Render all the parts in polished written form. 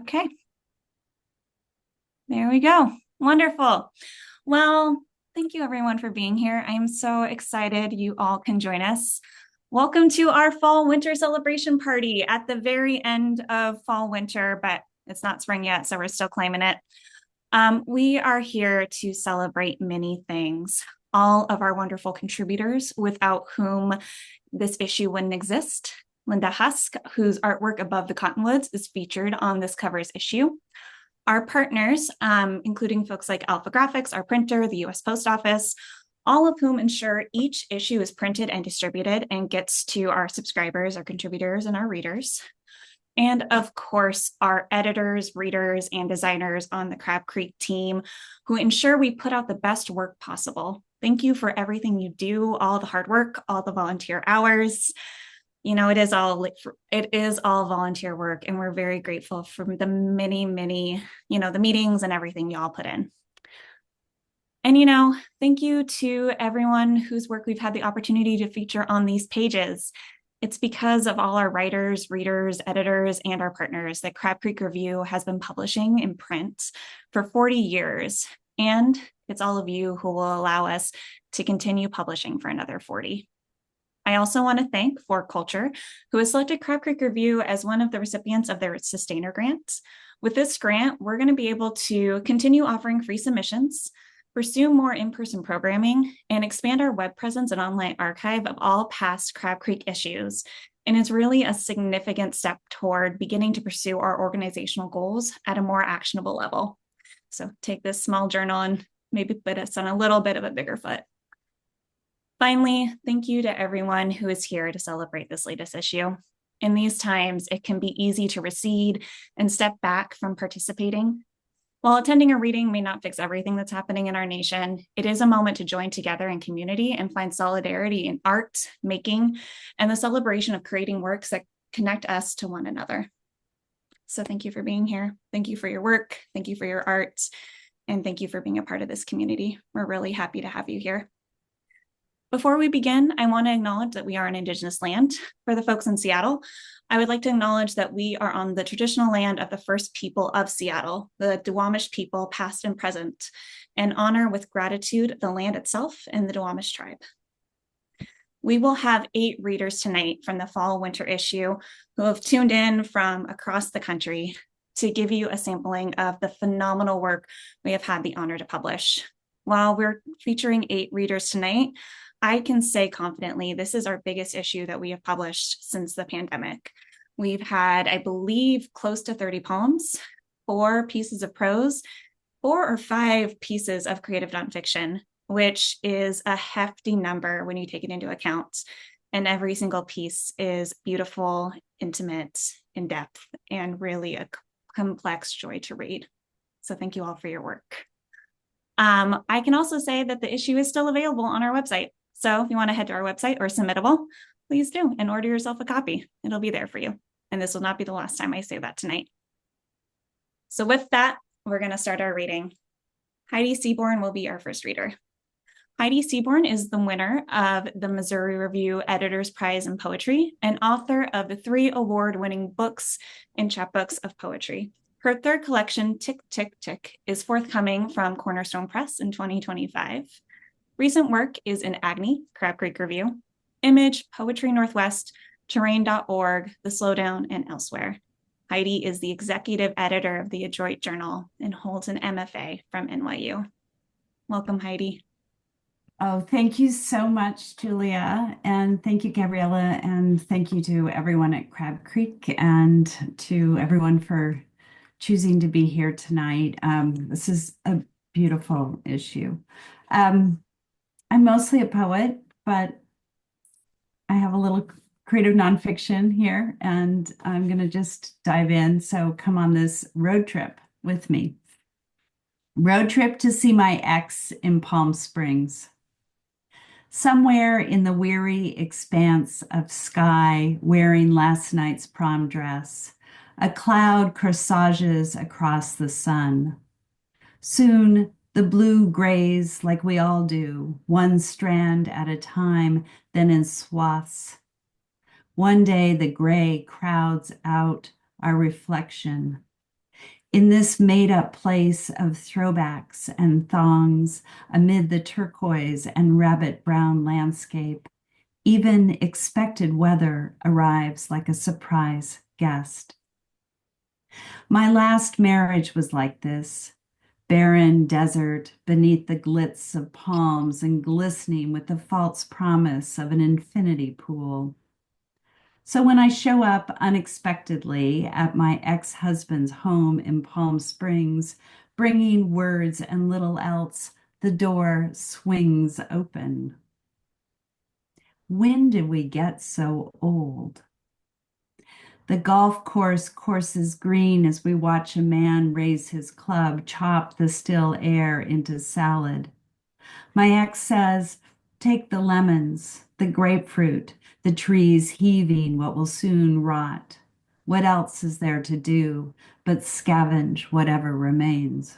Okay, there we go. Wonderful. Well, thank you everyone for being here. I'm so excited you all can join us. Welcome to our fall winter celebration party at the very end of fall winter, but it's not spring yet, so we're still claiming it. We are here to celebrate many things. All of our wonderful contributors, without whom this issue wouldn't exist. Linda Husk, whose artwork Above the Cottonwoods is featured on this cover's issue. Our partners, including folks like Alpha Graphics, our printer, the US Post Office, all of whom ensure each issue is printed and distributed and gets to our subscribers, our contributors, and our readers. And of course, our editors, readers, and designers on the Crab Creek team who ensure we put out the best work possible. Thank you for everything you do, all the hard work, all the volunteer hours. You know, it is all volunteer work, and we're very grateful for the many, the meetings and everything y'all put in. And, thank you to everyone whose work we've had the opportunity to feature on these pages. It's because of all our writers, readers, editors, and our partners that Crab Creek Review has been publishing in print for 40 years. And it's all of you who will allow us to continue publishing for another 40. I also want to thank For Culture, who has selected Crab Creek Review as one of the recipients of their Sustainer Grant. With this grant, we're going to be able to continue offering free submissions, pursue more in-person programming, and expand our web presence and online archive of all past Crab Creek issues. And it's really a significant step toward beginning to pursue our organizational goals at a more actionable level. So take this small journal and maybe put us on a little bit of a bigger foot. Finally, thank you to everyone who is here to celebrate this latest issue. In these times, it can be easy to recede and step back from participating. While attending a reading may not fix everything that's happening in our nation, it is a moment to join together in community and find solidarity in art, making, and the celebration of creating works that connect us to one another. So thank you for being here. Thank you for your work. Thank you for your art. And thank you for being a part of this community. We're really happy to have you here. Before we begin, I want to acknowledge that we are on Indigenous land. For the folks in Seattle, I would like to acknowledge that we are on the traditional land of the first people of Seattle, the Duwamish people, past and present, and honor with gratitude the land itself and the Duwamish tribe. We will have 8 readers tonight from the fall winter issue who have tuned in from across the country to give you a sampling of the phenomenal work we have had the honor to publish. While we're featuring 8 readers tonight, I can say confidently, this is our biggest issue that we have published since the pandemic. We've had, I believe, close to 30 poems, 4 pieces of prose, 4 or 5 pieces of creative nonfiction, which is a hefty number when you take it into account. And every single piece is beautiful, intimate, in depth, and really a complex joy to read. So thank you all for your work. I can also say that the issue is still available on our website. So if you want to head to our website or Submittable, please do and order yourself a copy. It'll be there for you. And this will not be the last time I say that tonight. So with that, we're going to start our reading. Heidi Seaborn will be our first reader. Heidi Seaborn is the winner of the Missouri Review Editor's Prize in Poetry and author of the 3 award-winning books and chapbooks of poetry. Her third collection, Tick, Tick, Tick, is forthcoming from Cornerstone Press in 2025. Recent work is in Agni, Crab Creek Review, Image, Poetry Northwest, Terrain.org, The Slowdown, and elsewhere. Heidi is the executive editor of the Adroit Journal and holds an MFA from NYU. Welcome, Heidi. Oh, thank you so much, Julia. And thank you, Gabriella. And thank you to everyone at Crab Creek and to everyone for choosing to be here tonight. This is a beautiful issue. I'm mostly a poet, but I have a little creative nonfiction here, and I'm going to just dive in. So come on this road trip with me. Road trip to see my ex in Palm Springs. Somewhere in the weary expanse of sky, wearing last night's prom dress, a cloud corsages across the sun. Soon, the blue grays like we all do, one strand at a time, then in swaths. One day, the gray crowds out our reflection. In this made up place of throwbacks and thongs amid the turquoise and rabbit brown landscape, even expected weather arrives like a surprise guest. My last marriage was like this, barren desert beneath the glitz of palms and glistening with the false promise of an infinity pool. So when I show up unexpectedly at my ex-husband's home in Palm Springs, bringing words and little else, the door swings open. When did we get so old? The golf course courses green as we watch a man raise his club, chop the still air into salad. My ex says, take the lemons, the grapefruit, the trees heaving what will soon rot. What else is there to do but scavenge whatever remains?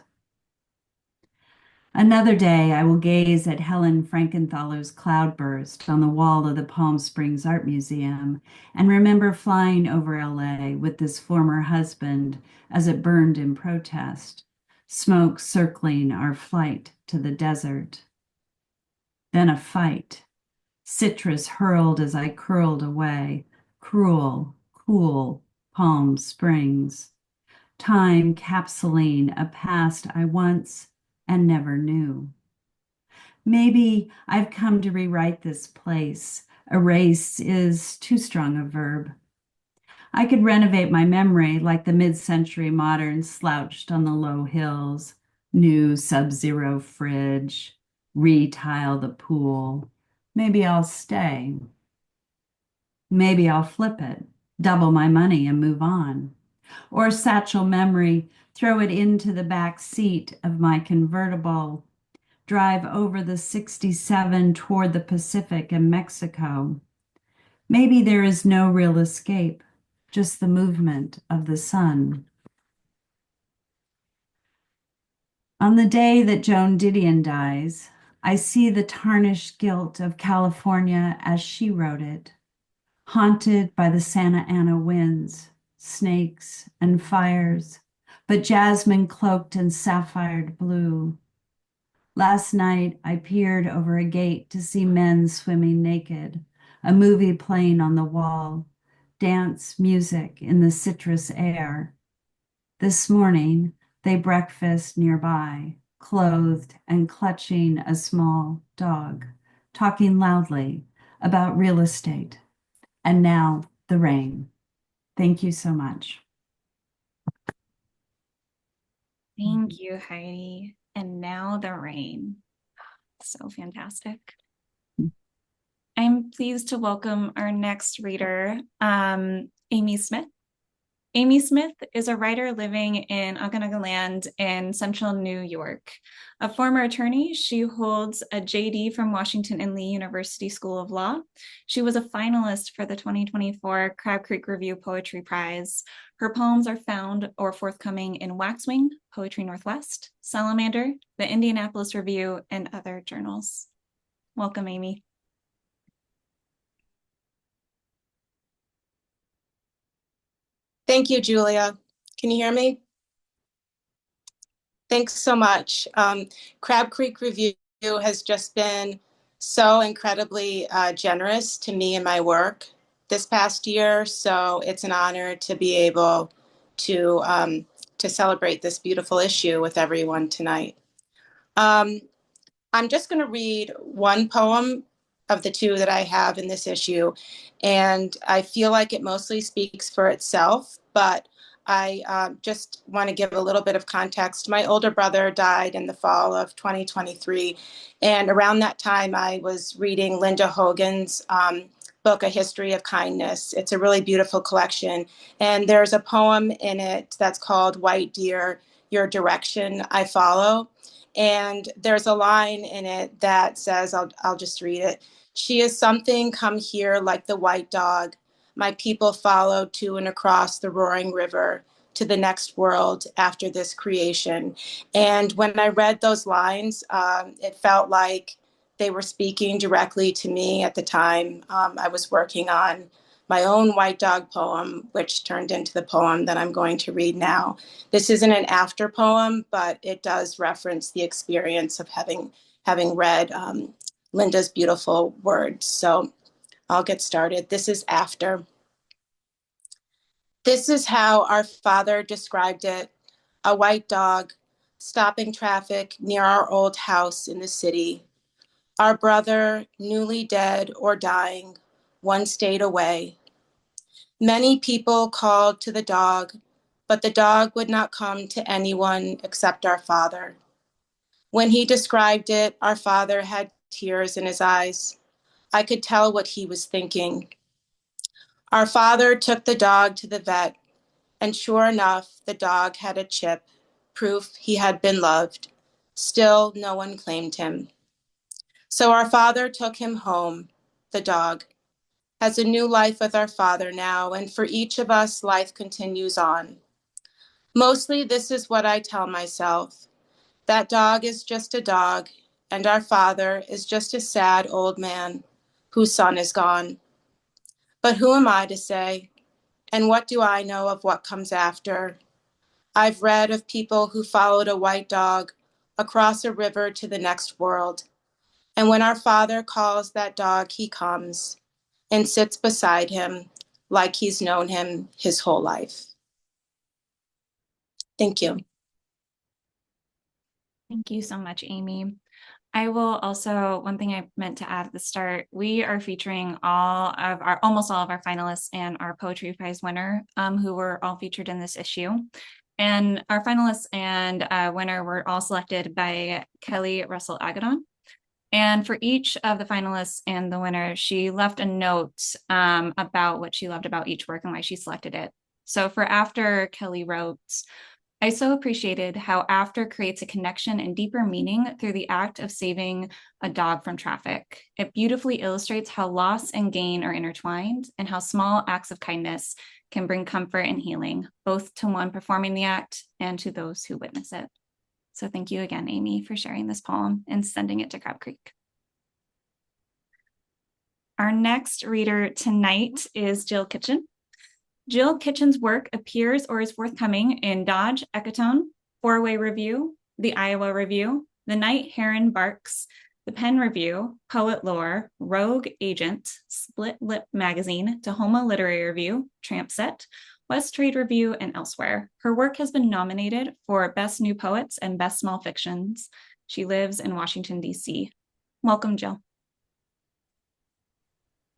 Another day, I will gaze at Helen Frankenthaler's cloudburst on the wall of the Palm Springs Art Museum and remember flying over LA with this former husband as it burned in protest, smoke circling our flight to the desert. Then a fight. Citrus hurled as I curled away. Cruel, cool Palm Springs. Time capsuling a past I once and never knew. Maybe I've come to rewrite this place. Erase is too strong a verb. I could renovate my memory like the mid-century moderns slouched on the low hills. New sub-zero fridge, retile the pool. Maybe I'll stay. Maybe I'll flip it, double my money and move on. Or satchel memory, throw it into the back seat of my convertible, drive over the 67 toward the Pacific and Mexico. Maybe there is no real escape, just the movement of the sun. On the day that Joan Didion dies, I see the tarnished guilt of California as she wrote it, haunted by the Santa Ana winds, snakes, and fires, but jasmine cloaked in sapphired blue. Last night, I peered over a gate to see men swimming naked, a movie playing on the wall, dance music in the citrus air. This morning, they breakfast nearby, clothed and clutching a small dog, talking loudly about real estate. And now the rain. Thank you so much. Thank you, Heidi. And now the rain. So fantastic. I'm pleased to welcome our next reader, Amy Smith. Amy Smith is a writer living in Okanagan Land in central New York. A former attorney, she holds a JD from Washington and Lee University School of Law. She was a finalist for the 2024 Crab Creek Review Poetry Prize. Her poems are found or forthcoming in Waxwing, Poetry Northwest, Salamander, the Indianapolis Review, and other journals. Welcome, Amy. Thank you, Julia. Can you hear me? Thanks so much. Crab Creek Review has just been so incredibly generous to me and my work this past year. So it's an honor to be able to celebrate this beautiful issue with everyone tonight. I'm just going to read one poem of the two that I have in this issue, and I feel like it mostly speaks for itself, but I just want to give a little bit of context. My older brother died in the fall of 2023, and around that time I was reading Linda Hogan's book, A History of Kindness. It's a really beautiful collection, and there's a poem in it that's called White Deer, Your Direction I Follow. And there's a line in it that says, I'll just read it. She is something come here like the white dog. My people follow to and across the roaring river to the next world after this creation. And when I read those lines, it felt like they were speaking directly to me at the time I was working on my own white dog poem, which turned into the poem that I'm going to read now. This isn't an after poem, but it does reference the experience of having read Linda's beautiful words. So I'll get started. This is after. This is how our father described it: a white dog stopping traffic near our old house in the city. Our brother, newly dead or dying, one state away. Many people called to the dog, but the dog would not come to anyone except our father. When he described it, our father had tears in his eyes. I could tell what he was thinking. Our father took the dog to the vet, and sure enough, the dog had a chip, proof he had been loved. Still, no one claimed him. So our father took him home. The dog has a new life with our father now, and for each of us, life continues on. Mostly, this is what I tell myself. That dog is just a dog, and our father is just a sad old man whose son is gone. But who am I to say? And what do I know of what comes after? I've read of people who followed a white dog across a river to the next world. And when our father calls that dog, he comes and sits beside him like he's known him his whole life. Thank you. Thank you so much, Amy. I will also, one thing I meant to add at the start, we are featuring almost all of our finalists and our Poetry Prize winner, who were all featured in this issue. And our finalists and winner were all selected by Kelly Russell Agaddon. And for each of the finalists and the winner, she left a note about what she loved about each work and why she selected it. So for After, Kelly wrote, I so appreciated how After creates a connection and deeper meaning through the act of saving a dog from traffic. It beautifully illustrates how loss and gain are intertwined and how small acts of kindness can bring comfort and healing, both to one performing the act and to those who witness it. So thank you again, Amy, for sharing this poem and sending it to Crab Creek. Our next reader tonight is Jill Kitchen. Jill Kitchen's work appears or is forthcoming in Dodge, Ecotone, Four-Way Review, The Iowa Review, The Night Heron Barks, The Pen Review, Poet Lore, Rogue Agent, Split Lip Magazine, Tahoma Literary Review, Tramp Set, West Trade Review, and elsewhere. Her work has been nominated for Best New Poets and Best Small Fictions. She lives in Washington, D.C. Welcome, Jill.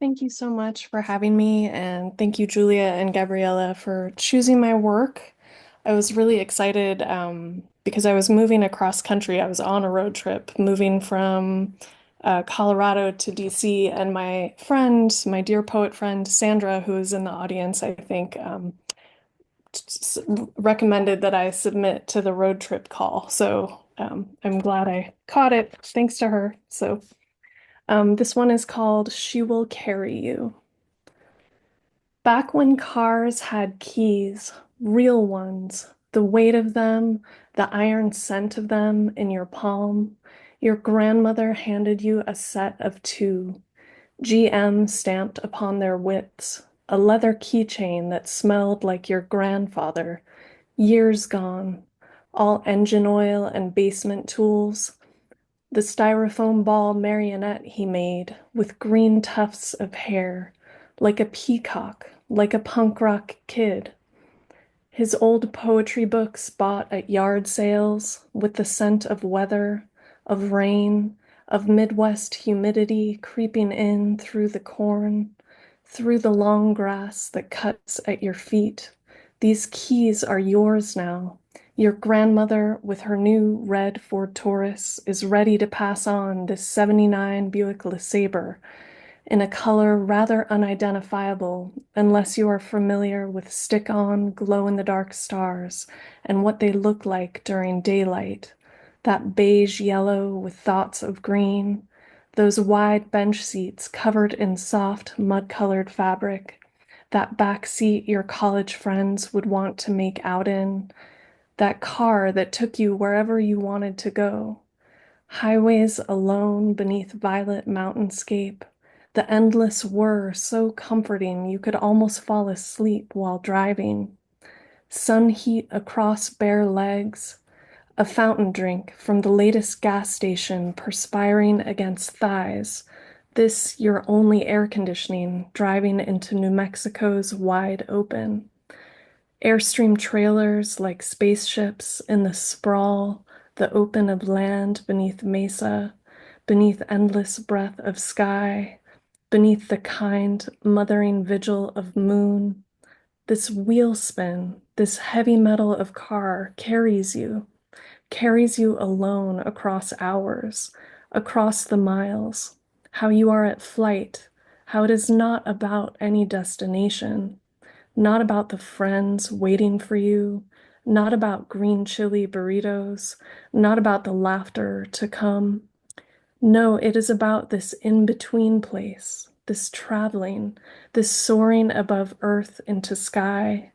Thank you so much for having me, and thank you, Julia and Gabriella, for choosing my work. I was really excited because I was moving across country. I was on a road trip, moving from Colorado to DC, and my friend, my dear poet friend, Sandra, who is in the audience, I think, recommended that I submit to the road trip call. So I'm glad I caught it, thanks to her. So this one is called She Will Carry You. Back when cars had keys, real ones, the weight of them, the iron scent of them in your palm, your grandmother handed you a set of two, GM stamped upon their widths, a leather keychain that smelled like your grandfather, years gone, all engine oil and basement tools, the styrofoam ball marionette he made with green tufts of hair, like a peacock, like a punk rock kid. His old poetry books bought at yard sales with the scent of weather, of rain, of Midwest humidity creeping in through the corn, through the long grass that cuts at your feet. These keys are yours now. Your grandmother, with her new red Ford Taurus, is ready to pass on this '79 Buick LeSabre in a color rather unidentifiable unless you are familiar with stick-on glow-in-the-dark stars and what they look like during daylight. That beige yellow with thoughts of green, those wide bench seats covered in soft mud-colored fabric, that back seat your college friends would want to make out in, that car that took you wherever you wanted to go, highways alone beneath violet mountainscape, The endless whir so comforting you could almost fall asleep while driving. Sun heat across bare legs, a fountain drink from the latest gas station perspiring against thighs. This your only air conditioning driving into New Mexico's wide open. Airstream trailers like spaceships in the sprawl, the open of land beneath mesa, beneath endless breath of sky, beneath the kind, mothering vigil of moon. This wheel spin, this heavy metal of car carries you alone across hours, across the miles, how you are at flight, how it is not about any destination, not about the friends waiting for you, not about green chili burritos, not about the laughter to come. No, it is about this in-between place, this traveling, this soaring above earth into sky,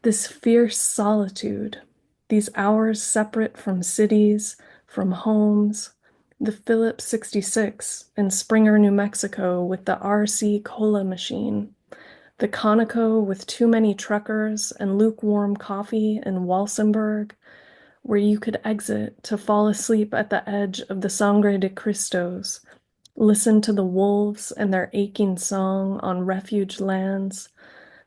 this fierce solitude, these hours separate from cities, from homes, the Phillips 66 in Springer, New Mexico with the RC cola machine, the Conoco with too many truckers and lukewarm coffee in Walsenburg, where you could exit to fall asleep at the edge of the Sangre de Cristos, listen to the wolves and their aching song on refuge lands,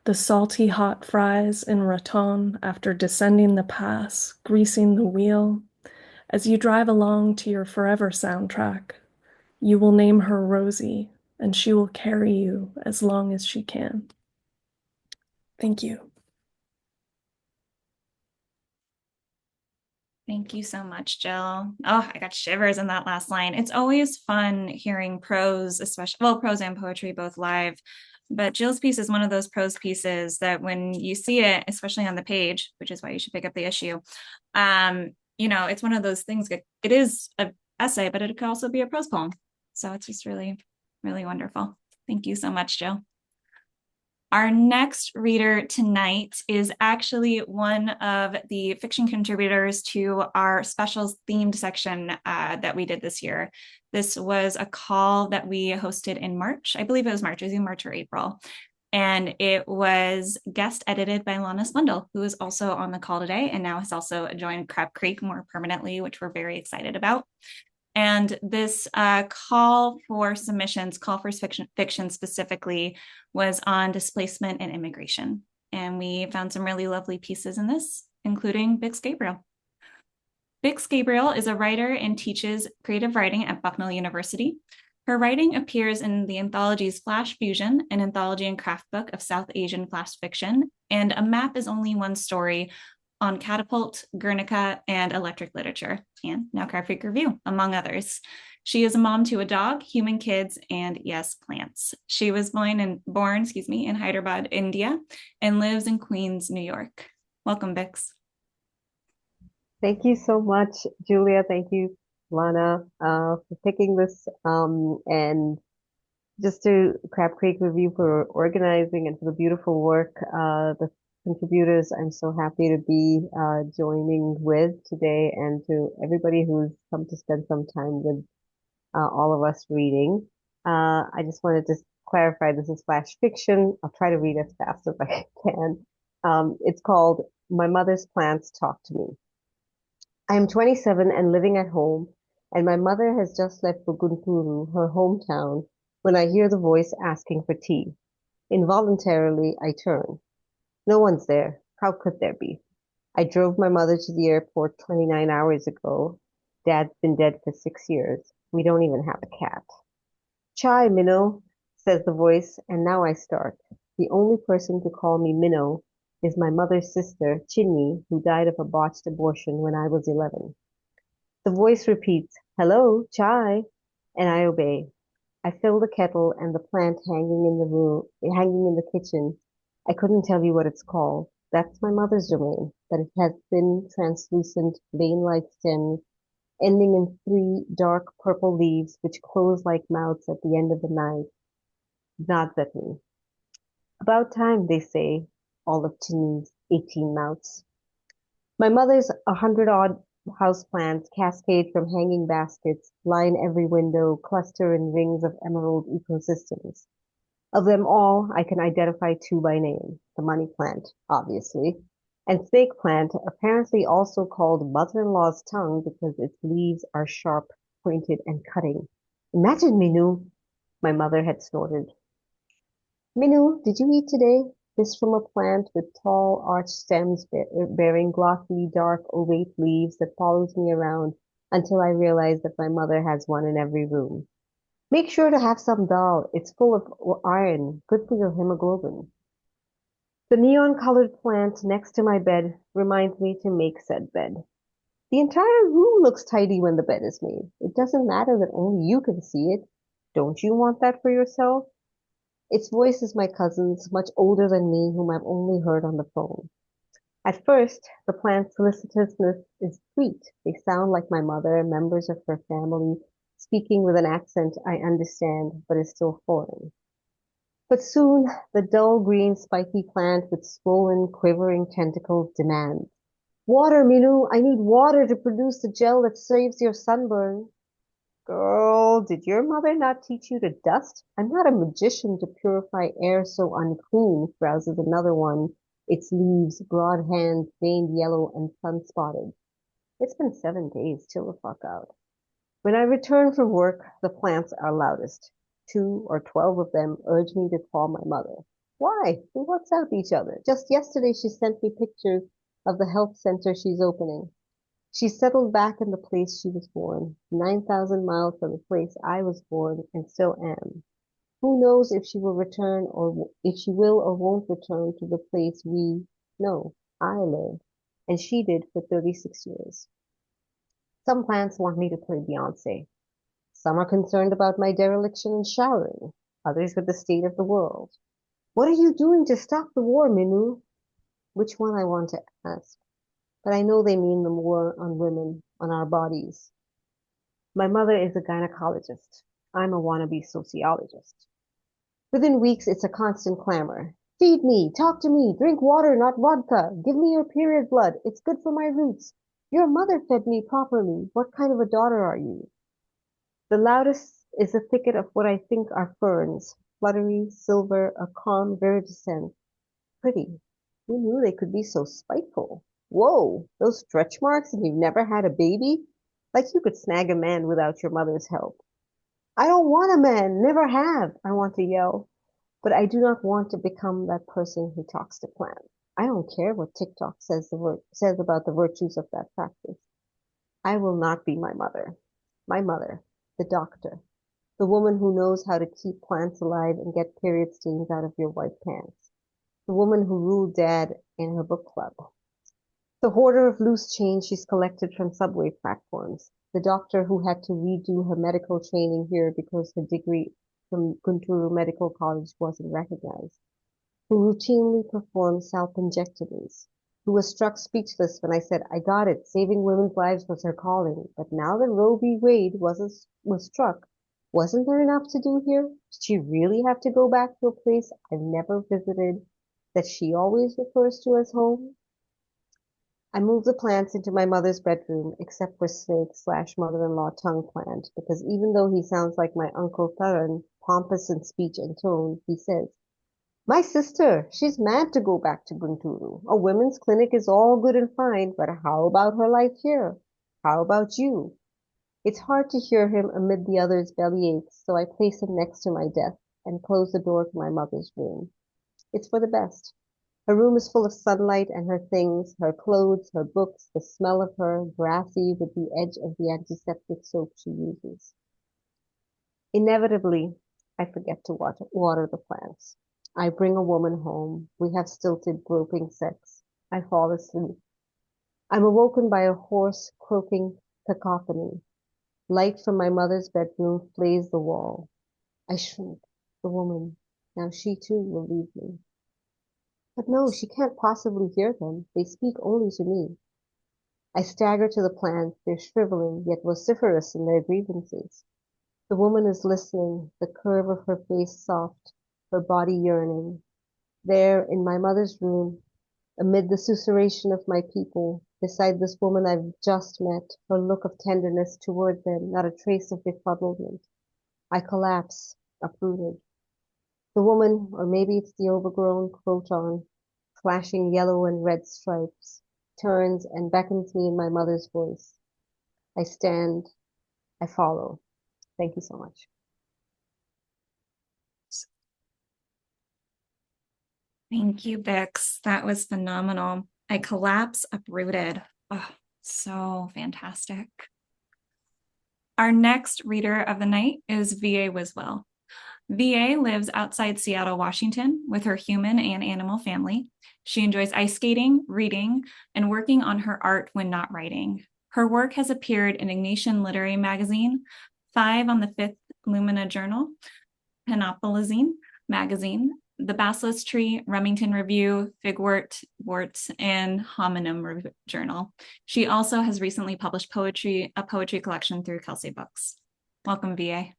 the salty hot fries in Raton after descending the pass, greasing the wheel. As you drive along to your forever soundtrack, you will name her Rosie, and she will carry you as long as she can. Thank you. Thank you so much, Jill. Oh, I got shivers in that last line. It's always fun hearing prose, especially, well, prose and poetry both live. But Jill's piece is one of those prose pieces that when you see it, especially on the page, which is why you should pick up the issue, it's one of those things that it is an essay, but it could also be a prose poem. So it's just really, really wonderful. Thank you so much, Jill. Our next reader tonight is actually one of the fiction contributors to our specials themed section that we did this year. This was a call that we hosted in March. I believe it was March. It was in March or April. And it was guest edited by Lana Swindle, who is also on the call today and now has also joined Crab Creek more permanently, which we're very excited about. And this call for submissions, call for fiction specifically, was on displacement and immigration. And we found some really lovely pieces in this, including Bix Gabriel. Bix Gabriel is a writer and teaches creative writing at Bucknell University. Her writing appears in the anthologies Flash Fusion, an anthology and craft book of South Asian flash fiction, and A Map is Only One Story, on Catapult, Guernica, and Electric Literature, and now Crab Creek Review, among others. She is a mom to a dog, human kids, and yes, plants. She was born in Hyderabad, India, and lives in Queens, New York. Welcome, Bix. Thank you so much, Julia. Thank you, Lana, for picking this, and just to Crab Creek Review for organizing and for the beautiful work. The contributors I'm so happy to be joining with today, and to everybody who's come to spend some time with all of us reading. I just wanted to clarify this is flash fiction. I'll try to read as fast as I can. It's called My Mother's Plants Talk to Me. I am 27 and living at home, and my mother has just left for Guntur, her hometown, when I hear the voice asking for tea. Involuntarily, I turn. No one's there. How could there be? I drove my mother to the airport 29 hours ago. Dad's been dead for 6 years. We don't even have a cat. Chai, Minnow, says the voice, and now I start. The only person to call me Minnow is my mother's sister, Chinny, who died of a botched abortion when I was 11. The voice repeats, "Hello, Chai," and I obey. I fill the kettle and the plant hanging in the kitchen. I couldn't tell you what it's called. That's my mother's domain, but it has thin, translucent, vein-like stems, ending in 3 dark purple leaves which close like mouths at the end of the night. Nods at me. About time, they say, all of Chinny's 18 mouths. My mother's 100-odd houseplants cascade from hanging baskets, line every window, cluster in rings of emerald ecosystems. Of them all, I can identify two by name. The money plant, obviously, and snake plant, apparently also called mother-in-law's tongue because its leaves are sharp, pointed, and cutting. Imagine, Minu, my mother had snorted. Minu, did you eat today? This from a plant with tall, arched stems bearing glossy, dark, ovate leaves that follows me around until I realize that my mother has one in every room. Make sure to have some dal. It's full of iron, good for your hemoglobin. The neon-colored plant next to my bed reminds me to make said bed. The entire room looks tidy when the bed is made. It doesn't matter that only you can see it. Don't you want that for yourself? Its voice is my cousin's, much older than me, whom I've only heard on the phone. At first, the plant's solicitousness is sweet. They sound like my mother and members of her family, speaking with an accent I understand, but is still foreign. But soon, the dull green spiky plant with swollen, quivering tentacles demands, water, Minu! I need water to produce the gel that saves your sunburn. Girl, did your mother not teach you to dust? I'm not a magician to purify air so unclean, rouses another one, its leaves, broad hands, veined yellow and sun-spotted. It's been 7 days, chill the fuck out. When I return from work, the plants are loudest. 2 or 12 of them urge me to call my mother. Why? We WhatsApp each other. Just yesterday she sent me pictures of the health center she's opening. She settled back in the place she was born, 9,000 miles from the place I was born and still am. Who knows if she will return or if she will or won't return to the place no, I lived, and she did for 36 years. Some plants want me to play Beyonce. Some are concerned about my dereliction in showering, others with the state of the world. What are you doing to stop the war, Minu? Which one I want to ask. But I know they mean the war on women, on our bodies. My mother is a gynecologist. I'm a wannabe sociologist. Within weeks, it's a constant clamor. Feed me, talk to me, drink water, not vodka. Give me your period blood. It's good for my roots. Your mother fed me properly. What kind of a daughter are you? The loudest is a thicket of what I think are ferns, fluttery, silver, a calm viridescent. Pretty. Who knew they could be so spiteful? Whoa, those stretch marks and you've never had a baby? Like you could snag a man without your mother's help. I don't want a man, never have, I want to yell. But I do not want to become that person who talks to plants. I don't care what TikTok says about the virtues of that practice. I will not be my mother. My mother, the doctor, the woman who knows how to keep plants alive and get period stains out of your white pants, the woman who ruled dad in her book club, the hoarder of loose change she's collected from subway platforms, the doctor who had to redo her medical training here because her degree from Guntur Medical College wasn't recognized, who routinely performed self-injectables, who was struck speechless when I said, I got it, saving women's lives was her calling, but now that Roe v. Wade was struck, wasn't there enough to do here? Did she really have to go back to a place I've never visited that she always refers to as home? I moved the plants into my mother's bedroom, except for snake/mother-in-law tongue plant, because even though he sounds like my Uncle Taran, pompous in speech and tone, he says, my sister, she's mad to go back to Gunturu. A women's clinic is all good and fine, but how about her life here? How about you? It's hard to hear him amid the others' bellyaches, so I place him next to my desk and close the door to my mother's room. It's for the best. Her room is full of sunlight and her things, her clothes, her books, the smell of her, grassy with the edge of the antiseptic soap she uses. Inevitably, I forget to water the plants. I bring a woman home. We have stilted, groping sex. I fall asleep. I'm awoken by a hoarse, croaking cacophony. Light from my mother's bedroom flays the wall. I shrink. The woman. Now she too will leave me. But no, she can't possibly hear them. They speak only to me. I stagger to the plants. They're shriveling, yet vociferous in their grievances. The woman is listening, the curve of her face soft, her body yearning. There, in my mother's room, amid the susurration of my people, beside this woman I've just met, her look of tenderness toward them, not a trace of befuddlement. I collapse, uprooted. The woman, or maybe it's the overgrown croton, flashing yellow and red stripes, turns and beckons me in my mother's voice. I stand, I follow. Thank you so much. Thank you, Bix. That was phenomenal. I collapse uprooted. Oh, so fantastic. Our next reader of the night is V.A. Wiswell. V.A. lives outside Seattle, Washington, with her human and animal family. She enjoys ice skating, reading, and working on her art when not writing. Her work has appeared in Ignatian Literary Magazine, 5 on the 5th Lumina Journal, Panoplazine Magazine, The Basilisk Tree, Remington Review, Figwort, Wort, and Hominum Journal. She also has recently published a poetry collection through Kelsey Books. Welcome, VA.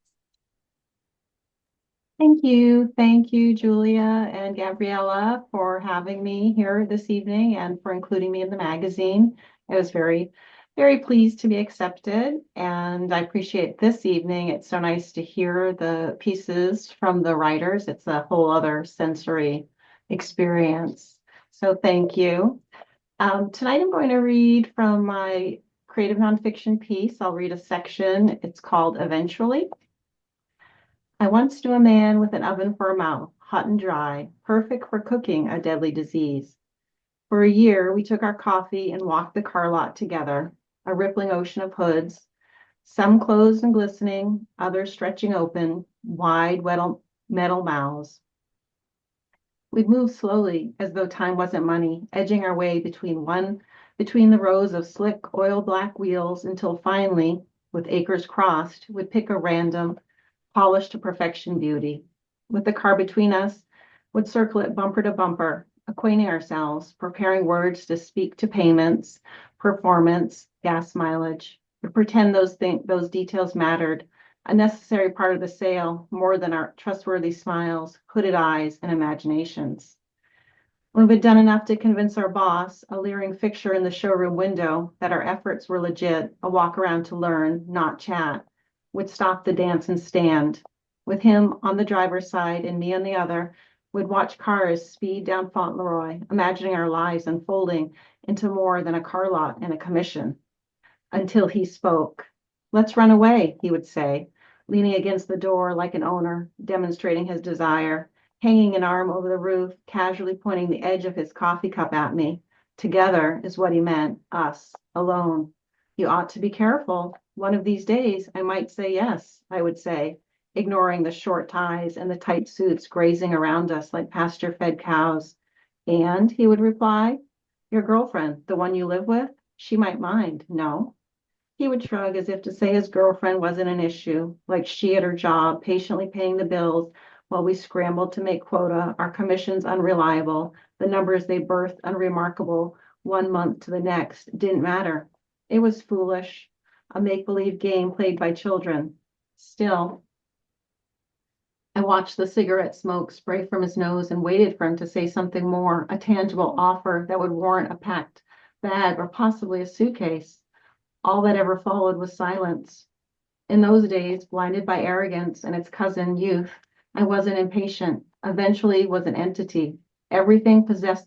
Thank you. Thank you, Julia and Gabriella, for having me here this evening and for including me in the magazine. I was very, very pleased to be accepted, and I appreciate this evening. It's so nice to hear the pieces from the writers. It's a whole other sensory experience. So thank you. Tonight I'm going to read from my creative nonfiction piece. I'll read a section. It's called Eventually. I once knew a man with an oven for a mouth, hot and dry, perfect for cooking a deadly disease. For a year, we took our coffee and walked the car lot together, a rippling ocean of hoods, some closed and glistening, others stretching open, wide metal mouths. We'd move slowly, as though time wasn't money, edging our way between the rows of slick oil black wheels until finally, with acres crossed, we'd pick a random, polished to perfection beauty. With the car between us, would circle it bumper to bumper, acquainting ourselves, preparing words to speak to payments, performance, gas mileage, would pretend those details mattered, a necessary part of the sale, more than our trustworthy smiles, hooded eyes, and imaginations. When we'd done enough to convince our boss, a leering fixture in the showroom window, that our efforts were legit, a walk around to learn, not chat, would stop the dance and stand. With him on the driver's side and me on the other, we'd watch cars speed down Fauntleroy, imagining our lives unfolding into more than a car lot and a commission. Until he spoke. "Let's run away," he would say, leaning against the door like an owner, demonstrating his desire, hanging an arm over the roof, casually pointing the edge of his coffee cup at me. Together is what he meant, us, alone. "You ought to be careful. One of these days, I might say yes," I would say, ignoring the short ties and the tight suits grazing around us like pasture-fed cows. "And," he would reply, "your girlfriend, the one you live with, she might mind, no?" He would shrug as if to say his girlfriend wasn't an issue, like she at her job, patiently paying the bills while we scrambled to make quota, our commissions unreliable, the numbers they birthed unremarkable, 1 month to the next, didn't matter. It was foolish, a make-believe game played by children. Still, I watched the cigarette smoke spray from his nose and waited for him to say something more, a tangible offer that would warrant a packed bag or possibly a suitcase. All that ever followed was silence. In those days, blinded by arrogance and its cousin, youth, I wasn't impatient, eventually was an entity. Everything possessed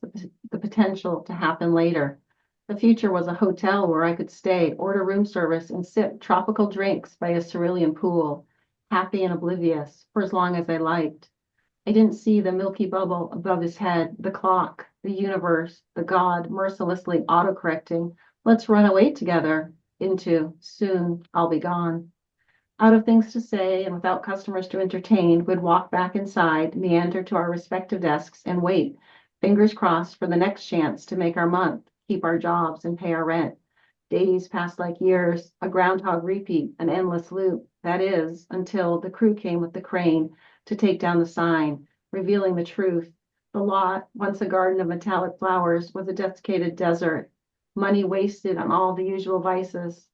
the potential to happen later. The future was a hotel where I could stay, order room service, and sip tropical drinks by a cerulean pool, happy and oblivious, for as long as I liked. I didn't see the milky bubble above his head, the clock, the universe, the God mercilessly autocorrecting, "Let's run away together," into "soon I'll be gone." Out of things to say and without customers to entertain, we'd walk back inside, meander to our respective desks, and wait, fingers crossed for the next chance to make our month, keep our jobs, and pay our rent. Days passed like years, a groundhog repeat, an endless loop. That is, until the crew came with the crane to take down the sign, revealing the truth. The lot, once a garden of metallic flowers, was a desiccated desert. Money wasted on all the usual vices.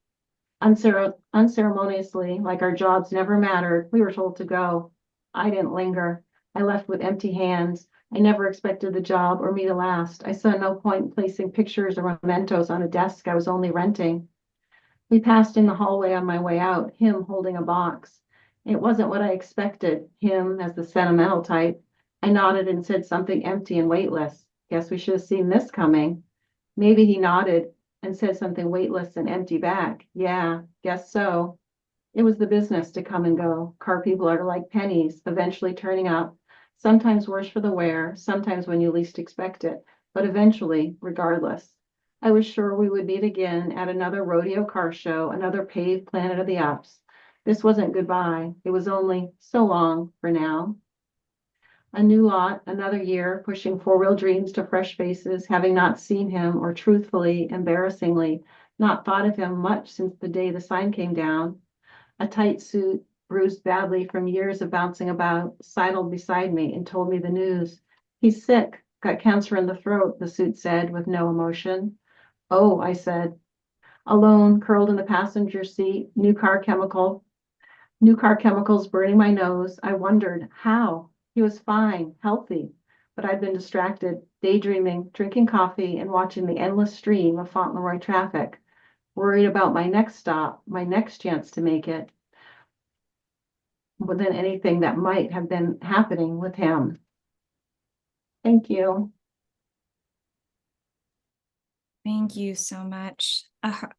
Unceremoniously, like our jobs never mattered, we were told to go. I didn't linger. I left with empty hands, I never expected the job or me to last. I saw no point in placing pictures or mementos on a desk I was only renting. We passed in the hallway on my way out, him holding a box. It wasn't what I expected, him as the sentimental type. I nodded and said something empty and weightless. Guess we should have seen this coming. Maybe he nodded and said something weightless and empty back. Yeah, guess so. It was the business to come and go. Car people are like pennies, eventually turning up, sometimes worse for the wear, sometimes when you least expect it, but eventually, regardless. I was sure we would meet again at another rodeo car show, another paved Planet of the Apps. This wasn't goodbye. It was only so long for now. A new lot, another year, pushing four-wheel dreams to fresh faces, having not seen him, or truthfully, embarrassingly, not thought of him much since the day the sign came down. A tight suit, bruised badly from years of bouncing about, sidled beside me and told me the news. He's sick, got cancer in the throat, the suit said with no emotion. Oh, I said. Alone, curled in the passenger seat, new car chemicals burning my nose. I wondered how. He was fine, healthy, but I'd been distracted, daydreaming, drinking coffee, and watching the endless stream of Fauntleroy traffic, worried about my next stop, my next chance to make it, more than anything that might have been happening with him. Thank you. Thank you so much.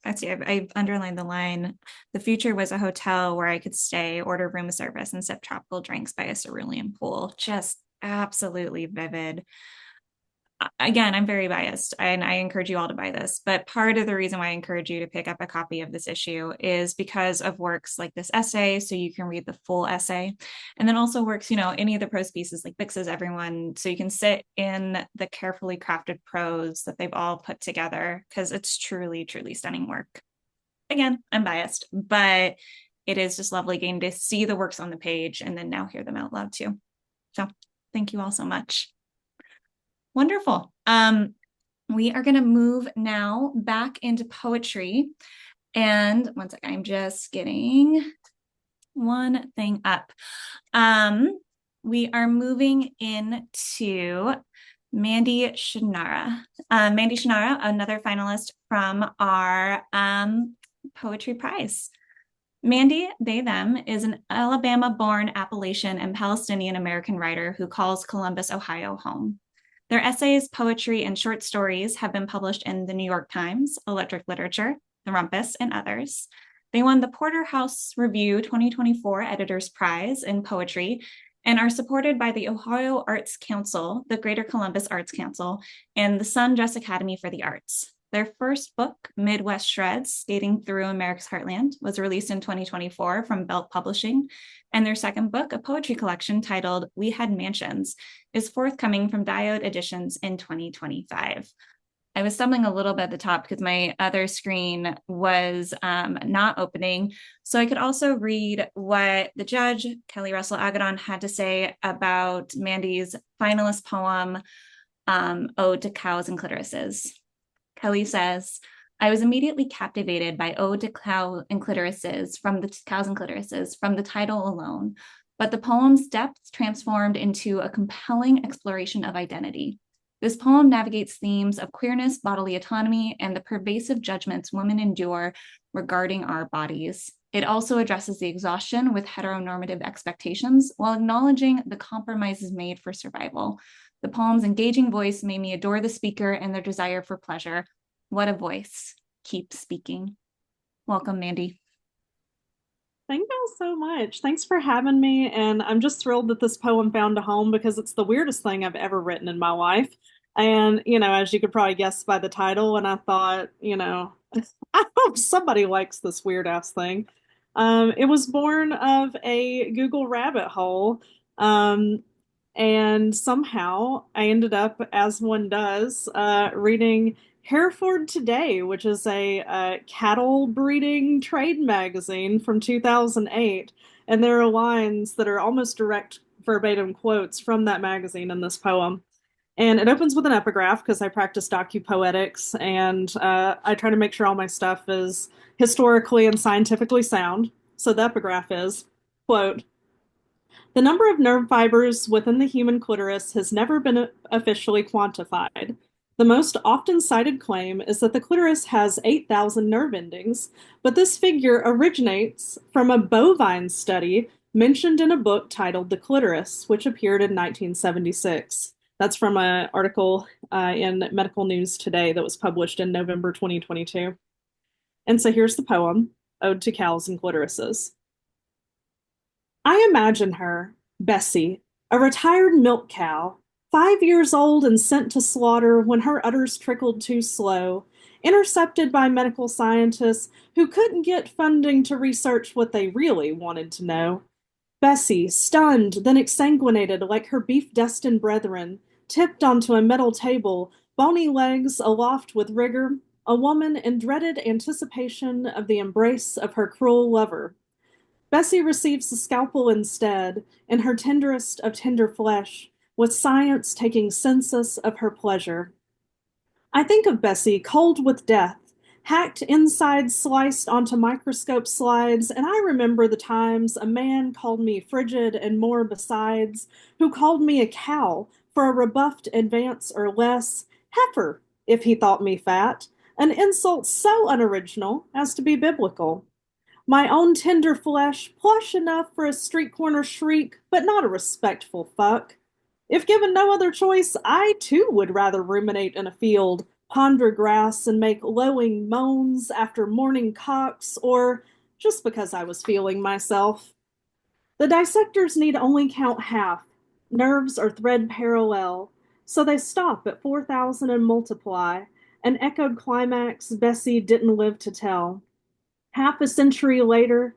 Let's see, I've underlined the line. The future was a hotel where I could stay, order room service, and sip tropical drinks by a cerulean pool. Just absolutely vivid. Again, I'm very biased and I encourage you all to buy this, but part of the reason why I encourage you to pick up a copy of this issue is because of works like this essay, so you can read the full essay, and then also works, any of the prose pieces like Bix's Everyone, so you can sit in the carefully crafted prose that they've all put together, because it's truly, truly stunning work. Again, I'm biased, but it is just lovely getting to see the works on the page and then now hear them out loud too. So thank you all so much. Wonderful. We are going to move now back into poetry. And one second, I'm just getting one thing up. We are moving into Mandy Shunnarah. Mandy Shunnarah, another finalist from our poetry prize. Mandy, they, them, is an Alabama-born Appalachian and Palestinian-American writer who calls Columbus, Ohio, home. Their essays, poetry, and short stories have been published in the New York Times, Electric Literature, The Rumpus, and others. They won the Porterhouse Review 2024 Editor's Prize in Poetry and are supported by the Ohio Arts Council, the Greater Columbus Arts Council, and the Sun Dress Academy for the Arts. Their first book, Midwest Shreds, Skating Through America's Heartland, was released in 2024 from Belt Publishing, and their second book, a poetry collection titled We Had Mansions, is forthcoming from Diode Editions in 2025. I was stumbling a little bit at the top because my other screen was not opening, so I could also read what the judge, Kelly Russell Agaddon, had to say about Mandy's finalist poem, Ode to Cows and Clitorises. Kelly says, I was immediately captivated by Ode to Cows and Clitorises from the title alone, but the poem's depth transformed into a compelling exploration of identity. This poem navigates themes of queerness, bodily autonomy, and the pervasive judgments women endure regarding our bodies. It also addresses the exhaustion with heteronormative expectations while acknowledging the compromises made for survival. The poem's engaging voice made me adore the speaker and their desire for pleasure. What a voice. Keep speaking. Welcome, Mandy. Thank you so much. Thanks for having me. And I'm just thrilled that this poem found a home because it's the weirdest thing I've ever written in my life. And, as you could probably guess by the title, and I thought, I hope somebody likes this weird ass thing. It was born of a Google rabbit hole. And somehow I ended up, as one does, reading Hereford Today, which is a cattle breeding trade magazine from 2008. And there are lines that are almost direct verbatim quotes from that magazine in this poem. And it opens with an epigraph because I practice docu-poetics and I try to make sure all my stuff is historically and scientifically sound. So the epigraph is, quote, The number of nerve fibers within the human clitoris has never been officially quantified. The most often cited claim is that the clitoris has 8,000 nerve endings, but this figure originates from a bovine study mentioned in a book titled The Clitoris, which appeared in 1976. That's from an article in Medical News Today that was published in November 2022. And so here's the poem, Ode to Cows and Clitorises. I imagine her, Bessie, a retired milk cow, 5 years old and sent to slaughter when her udders trickled too slow, intercepted by medical scientists who couldn't get funding to research what they really wanted to know. Bessie, stunned, then exsanguinated like her beef-destined brethren, tipped onto a metal table, bony legs aloft with rigor, a woman in dreaded anticipation of the embrace of her cruel lover. Bessie receives the scalpel instead, in her tenderest of tender flesh, with science taking census of her pleasure. I think of Bessie, cold with death, hacked insides sliced onto microscope slides, and I remember the times a man called me frigid and more besides, who called me a cow for a rebuffed advance or less, heifer, if he thought me fat, an insult so unoriginal as to be biblical. My own tender flesh, plush enough for a street corner shriek, but not a respectful fuck. If given no other choice, I too would rather ruminate in a field, ponder grass, and make lowing moans after morning cocks, or just because I was feeling myself. The dissectors need only count half. Nerves are thread parallel, so they stop at 4,000 and multiply, an echoed climax Bessie didn't live to tell. Half a century later,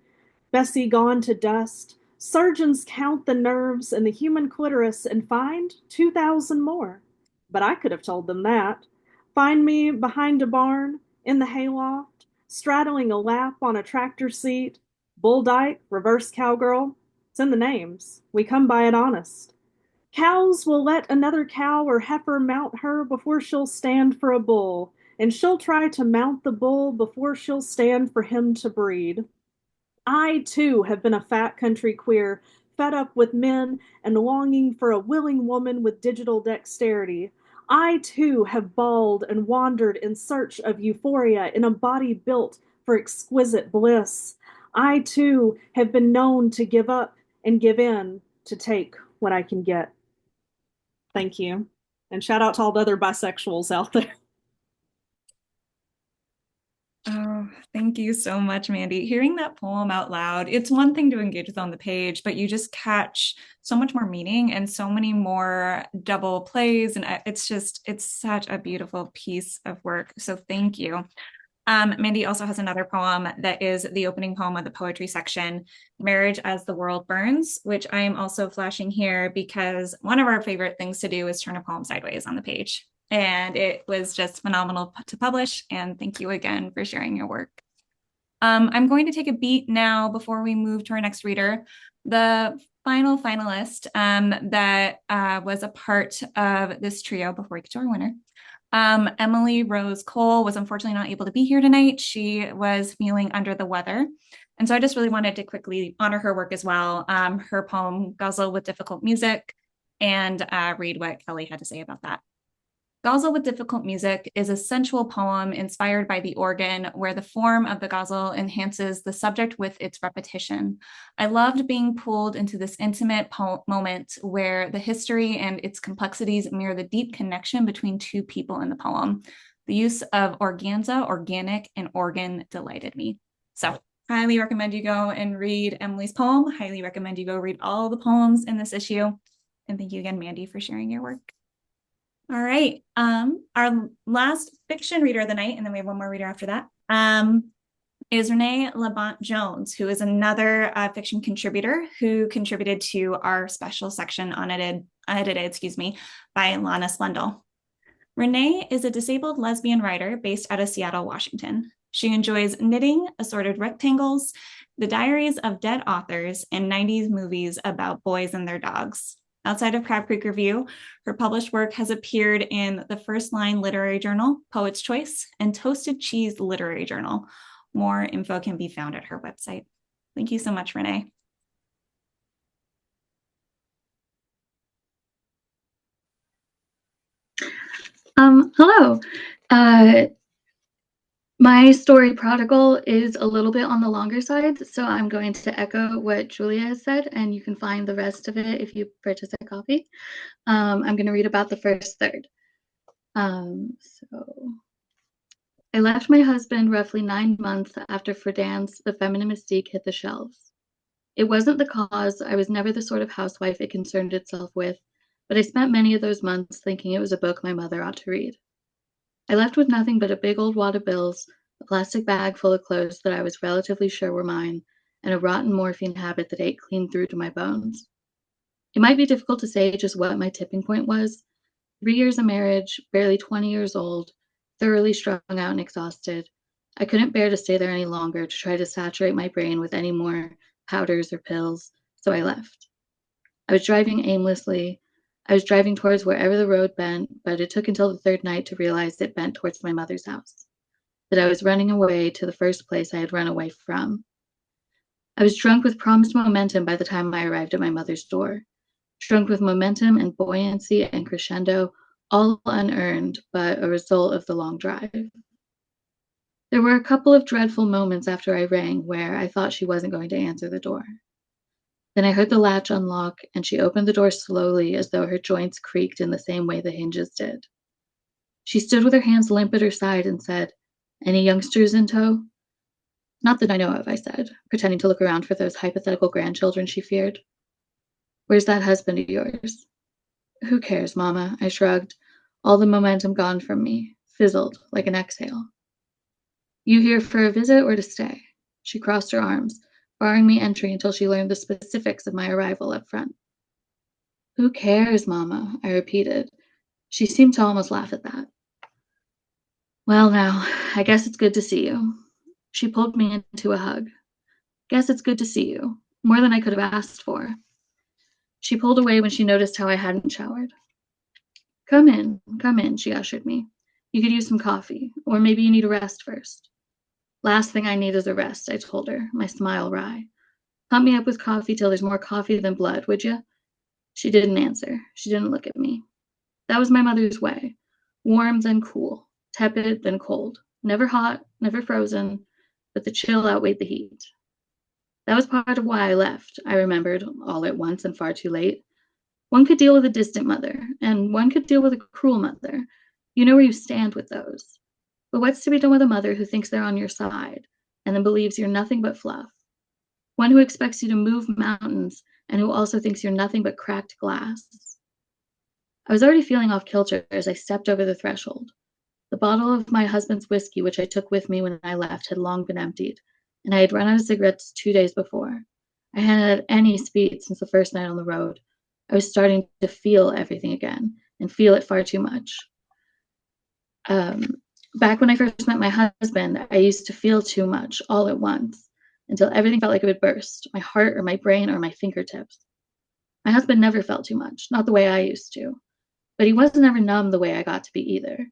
Bessie gone to dust, surgeons count the nerves in the human clitoris and find 2,000 more. But I could have told them that. Find me behind a barn, in the hayloft, straddling a lap on a tractor seat, bull dyke, reverse cowgirl. It's in the names. We come by it honest. Cows will let another cow or heifer mount her before she'll stand for a bull, and she'll try to mount the bull before she'll stand for him to breed. I, too, have been a fat country queer, fed up with men and longing for a willing woman with digital dexterity. I, too, have bawled and wandered in search of euphoria in a body built for exquisite bliss. I, too, have been known to give up and give in to take what I can get. Thank you. And shout out to all the other bisexuals out there. Oh, thank you so much, Mandy. Hearing that poem out loud, it's one thing to engage with on the page, but you just catch so much more meaning and so many more double plays. And it's such a beautiful piece of work. So thank you. Mandy also has another poem that is the opening poem of the poetry section, Marriage as the World Burns, which I am also flashing here because one of our favorite things to do is turn a poem sideways on the page. And it was just phenomenal to publish. And thank you again for sharing your work. I'm going to take a beat now before we move to our next reader. The final finalist that was a part of this trio before we get to our winner. Emily Rose Cole was unfortunately not able to be here tonight. She was feeling under the weather. And so I just really wanted to quickly honor her work as well. Her poem, Guzzle with Difficult Music, and read what Kelly had to say about that. Guzzle with Difficult Music is a sensual poem inspired by the organ, where the form of the ghazal enhances the subject with its repetition. I loved being pulled into this intimate moment where the history and its complexities mirror the deep connection between two people in the poem. The use of organza, organic, and organ delighted me. So highly recommend you go and read Emily's poem. Highly recommend you go read all the poems in this issue. And thank you again, Mandy, for sharing your work. All right. Our last fiction reader of the night, and then we have one more reader after that, is Renee LaBonte-Jones, who is another fiction contributor who contributed to our special section unedited by Lana Slendel. Renee is a disabled lesbian writer based out of Seattle, Washington. She enjoys knitting, assorted rectangles, the diaries of dead authors, and 90s movies about boys and their dogs. Outside of Crab Creek Review, her published work has appeared in the First Line Literary Journal, Poet's Choice, and Toasted Cheese Literary Journal. More info can be found at her website. Thank you so much, Renee. Hello. Uh, my story, Prodigal, is a little bit on the longer side, so I'm going to echo what Julia has said, and you can find the rest of it if you purchase a copy. I'm going to read about the first third. So I left my husband roughly 9 months after Friedan's The Feminine Mystique hit the shelves. It wasn't the cause. I was never the sort of housewife it concerned itself with, but I spent many of those months thinking it was a book my mother ought to read. I left with nothing but a big old wad of bills, a plastic bag full of clothes that I was relatively sure were mine, and a rotten morphine habit that ate clean through to my bones. It might be difficult to say just what my tipping point was. 3 years of marriage, barely 20 years old, thoroughly strung out and exhausted. I couldn't bear to stay there any longer to try to saturate my brain with any more powders or pills, so I left. I was driving aimlessly. I was driving towards wherever the road bent, but it took until the third night to realize it bent towards my mother's house, that I was running away to the first place I had run away from. I was drunk with promised momentum by the time I arrived at my mother's door, drunk with momentum and buoyancy and crescendo, all unearned, but a result of the long drive. There were a couple of dreadful moments after I rang where I thought she wasn't going to answer the door. Then I heard the latch unlock, and she opened the door slowly as though her joints creaked in the same way the hinges did. She stood with her hands limp at her side and said, "Any youngsters in tow?" "Not that I know of," I said, pretending to look around for those hypothetical grandchildren she feared. "Where's that husband of yours?" "Who cares, Mama?" I shrugged, all the momentum gone from me, fizzled like an exhale. "You here for a visit or to stay?" She crossed her arms, barring me entry until she learned the specifics of my arrival up front. "Who cares, Mama?" I repeated. She seemed to almost laugh at that. "Well, now, I guess it's good to see you." She pulled me into a hug. "Guess it's good to see you. More than I could have asked for." She pulled away when she noticed how I hadn't showered. Come in," she ushered me. "You could use some coffee, or maybe you need a rest first." "Last thing I need is a rest," I told her, my smile wry. "Pump me up with coffee till there's more coffee than blood, would you?" She didn't answer. She didn't look at me. That was my mother's way. Warm, then cool. Tepid, then cold. Never hot, never frozen, but the chill outweighed the heat. That was part of why I left, I remembered, all at once and far too late. One could deal with a distant mother, and one could deal with a cruel mother. You know where you stand with those. But what's to be done with a mother who thinks they're on your side, and then believes you're nothing but fluff? One who expects you to move mountains, and who also thinks you're nothing but cracked glass. I was already feeling off kilter as I stepped over the threshold. The bottle of my husband's whiskey, which I took with me when I left, had long been emptied, and I had run out of cigarettes 2 days before. I hadn't had any speed since the first night on the road. I was starting to feel everything again, and feel it far too much. Back when I first met my husband, I used to feel too much all at once, until everything felt like it would burst, my heart or my brain or my fingertips. My husband never felt too much, not the way I used to, but he wasn't ever numb the way I got to be either.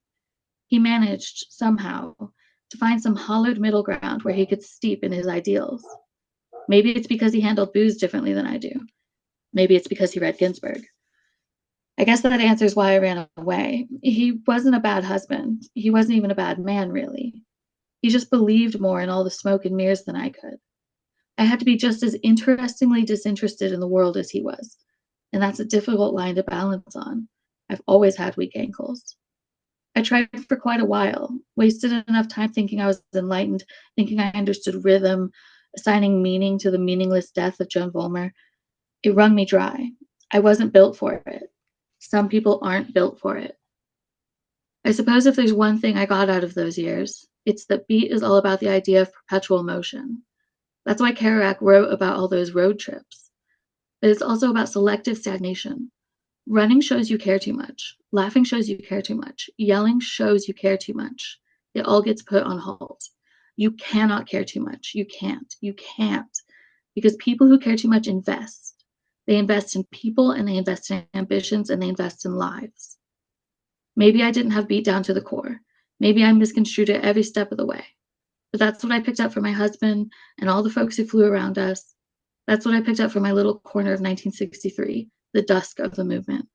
He managed, somehow, to find some hollowed middle ground where he could steep in his ideals. Maybe it's because he handled booze differently than I do. Maybe it's because he read Ginsberg. I guess that answers why I ran away. He wasn't a bad husband. He wasn't even a bad man, really. He just believed more in all the smoke and mirrors than I could. I had to be just as interestingly disinterested in the world as he was, and that's a difficult line to balance on. I've always had weak ankles. I tried for quite a while, wasted enough time thinking I was enlightened, thinking I understood rhythm, assigning meaning to the meaningless death of Joan Vollmer. It wrung me dry. I wasn't built for it. Some people aren't built for it. I suppose if there's one thing I got out of those years, it's that beat is all about the idea of perpetual motion. That's why Kerouac wrote about all those road trips. But it's also about selective stagnation. Running shows you care too much. Laughing shows you care too much. Yelling shows you care too much. It all gets put on hold. You cannot care too much. You can't. You can't. Because people who care too much invest. They invest in people, and they invest in ambitions, and they invest in lives. Maybe I didn't have beat down to the core. Maybe I misconstrued it every step of the way. But that's what I picked up from my husband and all the folks who flew around us. That's what I picked up from my little corner of 1963, the dusk of the movement.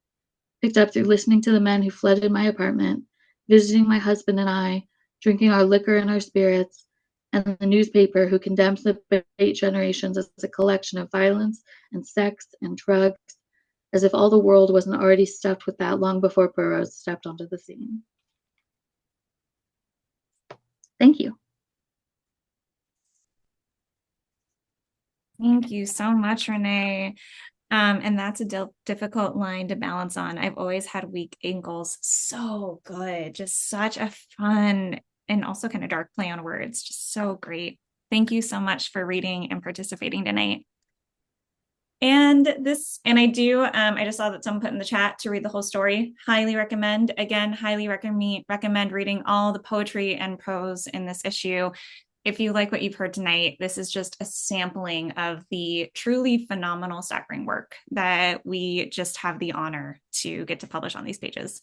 Picked up through listening to the men who flooded my apartment, visiting my husband and I, drinking our liquor and our spirits, and the newspaper who condemns the bait generations as a collection of violence and sex and drugs, as if all the world wasn't already stuffed with that long before Burroughs stepped onto the scene. Thank you. Thank you so much, Renee. And that's a difficult line to balance on. I've always had weak ankles. So good. Just such a fun and also kind of dark play on words. Just so great. Thank you so much for reading and participating tonight. And I just saw that someone put in the chat to read the whole story. Highly recommend. Again, highly recommend reading all the poetry and prose in this issue. If you like what you've heard tonight, this is just a sampling of the truly phenomenal staggering work that we just have the honor to get to publish on these pages.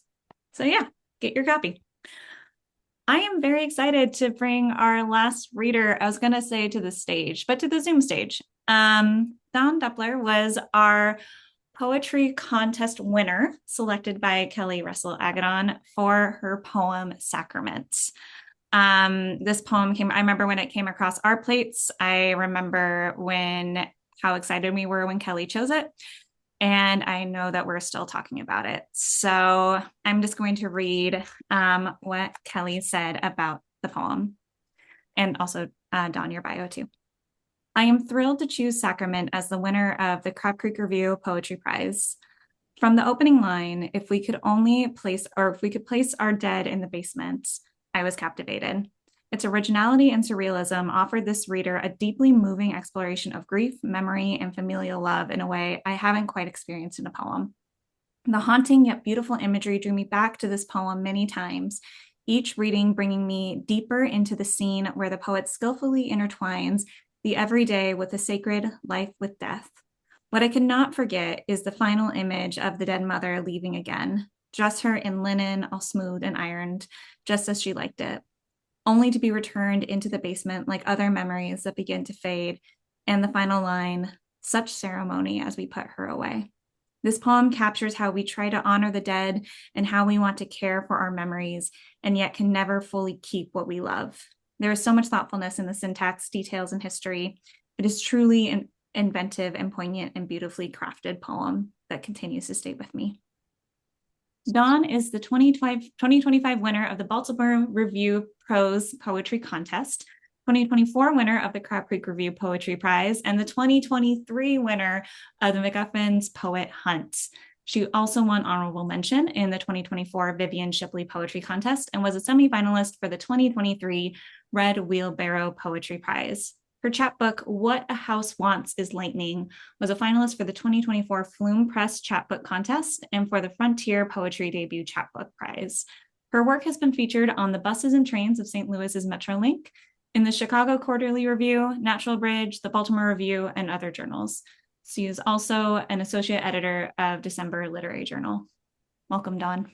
So yeah, get your copy. I am very excited to bring our last reader, I was going to say to the stage, but to the Zoom stage. Dawn Dupler was our poetry contest winner, selected by Kelly Russell Agaddon for her poem Sacrament. This poem I remember when it came across our plates. I remember how excited we were when Kelly chose it. And I know that we're still talking about it. So I'm just going to read what Kelly said about the poem. And also, Dawn, your bio too. I am thrilled to choose Sacrament as the winner of the Crab Creek Review Poetry Prize. From the opening line, if we could place our dead in the basement, I was captivated. Its originality and surrealism offered this reader a deeply moving exploration of grief, memory, and familial love in a way I haven't quite experienced in a poem. The haunting yet beautiful imagery drew me back to this poem many times, each reading bringing me deeper into the scene where the poet skillfully intertwines the everyday with the sacred, life with death. What I cannot forget is the final image of the dead mother leaving again, dress her in linen, all smooth and ironed, just as she liked it, only to be returned into the basement like other memories that begin to fade, and the final line, such ceremony as we put her away. This poem captures how we try to honor the dead and how we want to care for our memories and yet can never fully keep what we love. There is so much thoughtfulness in the syntax, details, and history. It is truly an inventive and poignant and beautifully crafted poem that continues to stay with me. Dawn is the 2025 winner of the Baltimore Review Prose Poetry Contest, 2024 winner of the Crab Creek Review Poetry Prize, and the 2023 winner of the MacGuffin's Poet Hunt. She also won honorable mention in the 2024 Vivian Shipley Poetry Contest and was a semifinalist for the 2023 Red Wheelbarrow Poetry Prize. Her chapbook, What a House Wants is Lightning, was a finalist for the 2024 Flume Press Chapbook Contest and for the Frontier Poetry Debut Chapbook Prize. Her work has been featured on the buses and trains of St. Louis's Metrolink, in the Chicago Quarterly Review, Natural Bridge, the Baltimore Review, and other journals. She is also an associate editor of December Literary Journal. Welcome, Dawn.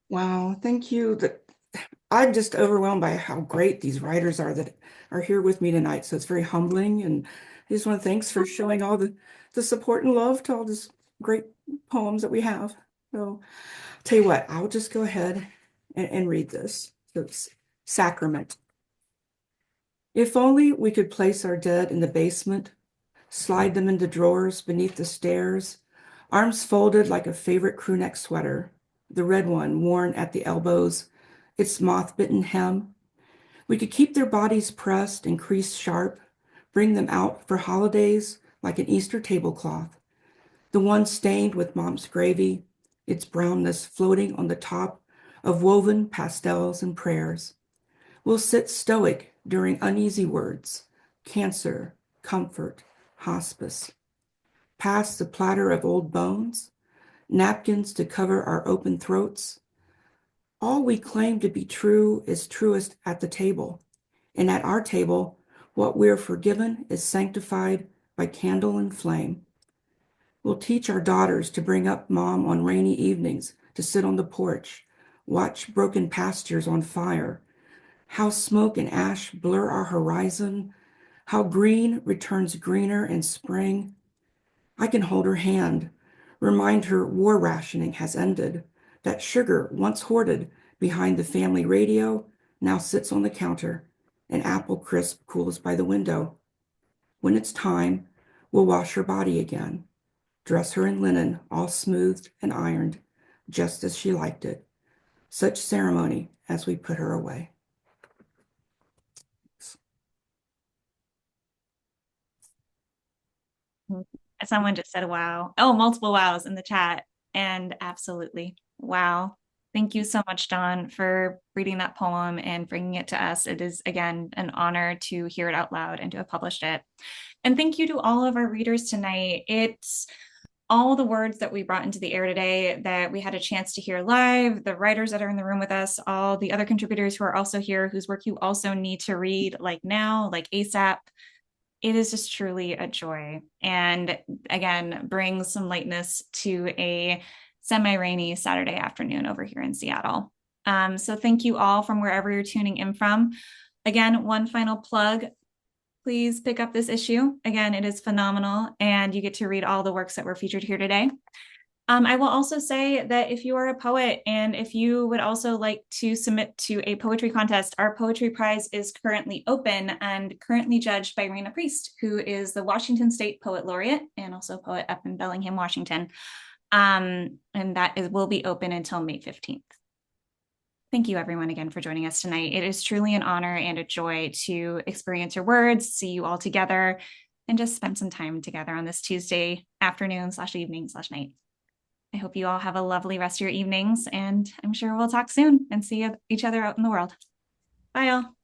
Wow, thank you. I'm just overwhelmed by how great these writers are that are here with me tonight. So it's very humbling, and I just want to thanks for showing all the support and love to all these great poems that we have. So I'll tell you what, I'll just go ahead and read this. So it's Sacrament. If only we could place our dead in the basement, slide them into drawers beneath the stairs, arms folded like a favorite crewneck sweater, the red one worn at the elbows, its moth-bitten hem. We could keep their bodies pressed and creased sharp, bring them out for holidays like an Easter tablecloth, the one stained with mom's gravy, its brownness floating on the top of woven pastels and prayers. We'll sit stoic during uneasy words, cancer, comfort, hospice. Pass the platter of old bones, napkins to cover our open throats. All we claim to be true is truest at the table, and at our table, what we're forgiven is sanctified by candle and flame. We'll teach our daughters to bring up mom on rainy evenings to sit on the porch, watch broken pastures on fire, how smoke and ash blur our horizon, how green returns greener in spring. I can hold her hand, remind her war rationing has ended, that sugar once hoarded behind the family radio, now sits on the counter. An apple crisp cools by the window. When it's time, we'll wash her body again, dress her in linen, all smoothed and ironed, just as she liked it. Such ceremony as we put her away. Someone just said wow. Oh, multiple wows in the chat. And absolutely. Wow. Thank you so much, Dawn, for reading that poem and bringing it to us. It is, again, an honor to hear it out loud and to have published it. And thank you to all of our readers tonight. It's all the words that we brought into the air today that we had a chance to hear live, the writers that are in the room with us, all the other contributors who are also here, whose work you also need to read like now, like ASAP. It is just truly a joy. And again, brings some lightness to a semi-rainy Saturday afternoon over here in Seattle. So thank you all from wherever you're tuning in from. Again, one final plug. Please pick up this issue. Again, it is phenomenal, and you get to read all the works that were featured here today. I will also say that if you are a poet and if you would also like to submit to a poetry contest, our poetry prize is currently open and currently judged by Rena Priest, who is the Washington State Poet Laureate and also poet up in Bellingham, Washington. And that will be open until May 15th. Thank you everyone again for joining us tonight. It is truly an honor and a joy to experience your words, see you all together, and just spend some time together on this Tuesday afternoon / evening / night. I hope you all have a lovely rest of your evenings, and I'm sure we'll talk soon and see each other out in the world. Bye all.